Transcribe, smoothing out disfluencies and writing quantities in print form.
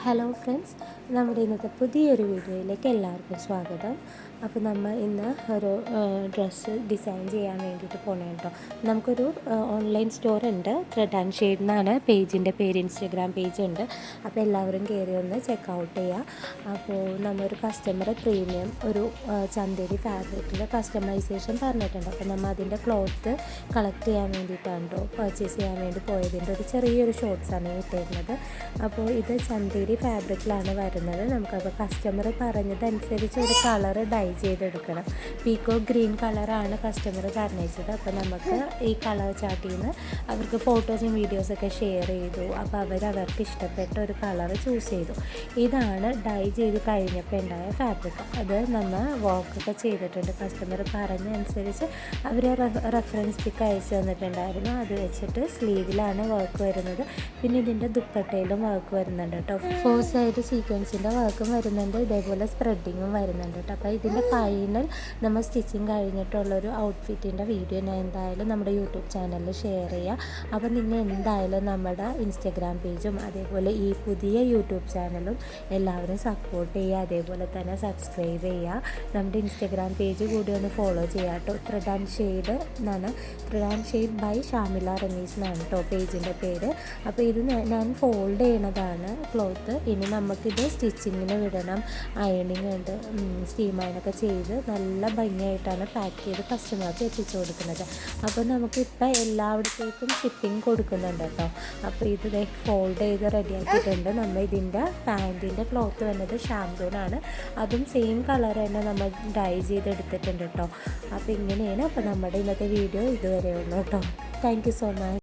Hello friends, നമ്മുടെ ഇന്നത്തെ പുതിയൊരു വീഡിയോയിലേക്ക് എല്ലാവർക്കും സ്വാഗതം. അപ്പോൾ നമ്മൾ ഇന്ന് ഒരു ഡ്രസ്സ് ഡിസൈൻ ചെയ്യാൻ വേണ്ടിയിട്ട് പോകണം കേട്ടോ. നമുക്കൊരു ഓൺലൈൻ സ്റ്റോർ ഉണ്ട്, ത്രെഡ് ആൻഡ് ഷെയ്ഡ് എന്നാണ് പേജിൻ്റെ പേര്, ഇൻസ്റ്റഗ്രാം പേജ് ഉണ്ട്. അപ്പോൾ എല്ലാവരും കയറി ഒന്ന് ചെക്കൗട്ട് ചെയ്യുക. അപ്പോൾ നമ്മളൊരു കസ്റ്റമർ പ്രീമിയം ഒരു ചന്തേരി ഫാബ്രിക്കിൻ്റെ കസ്റ്റമൈസേഷൻ പറഞ്ഞിട്ടുണ്ട്. അപ്പോൾ നമ്മൾ അതിൻ്റെ ക്ലോത്ത് കളക്ട് ചെയ്യാൻ വേണ്ടിയിട്ടാണ് കേട്ടോ, പർച്ചേസ് ചെയ്യാൻ വേണ്ടി പോയതിൻ്റെ ഒരു ചെറിയൊരു ഷോർട്ട്സാണ് ഇട്ടിരുന്നത്. അപ്പോൾ ഇത് ചന്തേരി ഫാബ്രിക്കിലാണ് വരുന്നത്. നമുക്കപ്പോൾ കസ്റ്റമർ പറഞ്ഞതനുസരിച്ച് ഒരു കളറ് ഡൈ ചെയ്തെടുക്കണം. പീക്കോ ഗ്രീൻ കളറാണ് കസ്റ്റമർ പറഞ്ഞത്. അപ്പോൾ നമുക്ക് ഈ കളർ ചാർട്ടിൽ നിന്ന് അവർക്ക് ഫോട്ടോസും വീഡിയോസൊക്കെ ഷെയർ ചെയ്തു. അപ്പോൾ അവർക്ക് ഇഷ്ടപ്പെട്ട ഒരു കളർ ചൂസ് ചെയ്തു. ഇതാണ് ഡൈ ചെയ്ത് കഴിഞ്ഞപ്പോൾ ഉണ്ടായ ഫാബ്രിക്. അത് നമ്മൾ വർക്കൊക്കെ ചെയ്തിട്ടുണ്ട്. കസ്റ്റമർ പറഞ്ഞതനുസരിച്ച് അവർ റെഫറൻസ് പിക്ക് അയച്ചു തന്നിട്ടുണ്ടായിരുന്നു. അത് വെച്ചിട്ട് സ്ലീവിലാണ് വർക്ക് വരുന്നത്. പിന്നെ ഇതിൻ്റെ ദുപ്പട്ടയിലും വർക്ക് വരുന്നുണ്ട് കേട്ടോ. 4 സൈഡ് സീക്വൻസിൻ്റെ വർക്കും വരുന്നുണ്ട്, ഇതേപോലെ സ്പ്രെഡിങ്ങും വരുന്നുണ്ട് കേട്ടോ. അപ്പോൾ ഇതിൻ്റെ ഫൈനൽ നമ്മൾ സ്റ്റിച്ചിങ് കഴിഞ്ഞിട്ടുള്ളൊരു ഔട്ട്ഫിറ്റിൻ്റെ വീഡിയോ ഞാൻ എന്തായാലും നമ്മുടെ യൂട്യൂബ് ചാനലിൽ ഷെയർ ചെയ്യുക. അപ്പോൾ നിങ്ങൾ എന്തായാലും നമ്മുടെ ഇൻസ്റ്റഗ്രാം പേജും അതേപോലെ ഈ പുതിയ യൂട്യൂബ് ചാനലും എല്ലാവരും സപ്പോർട്ട് ചെയ്യുക. അതേപോലെ തന്നെ സബ്സ്ക്രൈബ് ചെയ്യുക. നമ്മുടെ ഇൻസ്റ്റഗ്രാം പേജ് കൂടി ഒന്ന് ഫോളോ ചെയ്യുക കേട്ടോ. ത്രെഡ് ആൻഡ് ഷെയ്ഡ് എന്നാണ്, thread and shade by Shamila Rameez എന്നാണ് കേട്ടോ പേജിൻ്റെ പേര്. അപ്പോൾ ഇത് ഞാൻ ഫോൾഡ് ചെയ്യണതാണ് ക്ലോത്ത്. ഇനി നമുക്കിത് സ്റ്റിച്ചിങ്ങിന് വിടണം. അയണിങ് ഉണ്ട്, സ്റ്റീം അയണൊക്കെ ചെയ്ത് നല്ല ഭംഗിയായിട്ടാണ് പാക്ക് ചെയ്ത് കസ്റ്റമർക്ക് എത്തിച്ചു കൊടുക്കുന്നത്. അപ്പോൾ നമുക്കിപ്പോൾ എല്ലായിടത്തേക്കും ഷിപ്പിംഗ് കൊടുക്കുന്നുണ്ട് കേട്ടോ. അപ്പോൾ ഇത് ഫോൾഡ് ചെയ്ത് റെഡിയാക്കിയിട്ടുണ്ട്. നമ്മൾ ഇതിൻ്റെ പാൻറ്റിൻ്റെ ക്ലോത്ത് വന്നത് ഷാംപൂണാണ്. അതും സെയിം കളർ തന്നെ നമ്മൾ ഡൈ ചെയ്തെടുത്തിട്ടുണ്ട് കേട്ടോ. അപ്പോൾ ഇങ്ങനെയാണ് അപ്പോൾ നമ്മുടെ ഇന്നത്തെ വീഡിയോ ഇതുവരെയുള്ളൂ കേട്ടോ. Thank you so much.